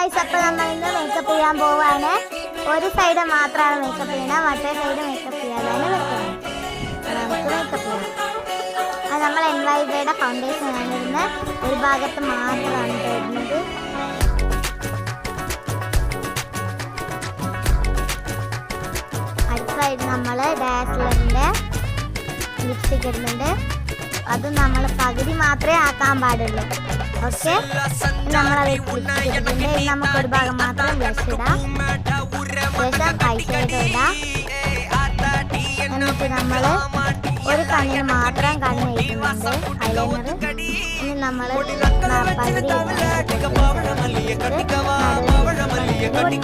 Guys, അപ്പോൾ നമ്മൾ ഇന്ന് മേക്കപ്പ് ചെയ്യാൻ പോവാണ്. ഒരു സൈഡ് മാത്രമാണ് മേക്കപ്പ് ചെയ്യണം, മറ്റേ സൈഡ് മേക്കപ്പ് ചെയ്യാതാണ് വെക്കുന്നത്. നമുക്ക് മേക്കപ്പ് ചെയ്യാം. അത് നമ്മൾ NYBയുടെ ഫൗണ്ടേഷൻ ആണ് ഇടുന്നത്. ഒരു ഭാഗത്ത് മാത്രമാണ് ഇടുന്നത്. അടുത്ത സൈഡ് നമ്മൾ ഡാസ്ലറിൻ്റെ ലിപ്സ്റ്റിക് ഇടുന്നുണ്ട്. അത് നമ്മൾ പകുതി മാത്രമേ ആക്കാൻ പാടുള്ളൂ. ഓക്കെ, നമ്മളത് ഇട്ടിട്ടുണ്ട്. നമുക്കൊരു ഭാഗം മാത്രം ബ്ലഷ് ഇടാം, ശേഷം ഐഷാഡോ ഇടാം. എന്നിട്ട് നമ്മൾ ഒരു കണ്ണിന് മാത്രം കണ്ണ് എഴുതുന്നുണ്ട് ഐലൈനർ. ഇനി നമ്മൾ പകുതി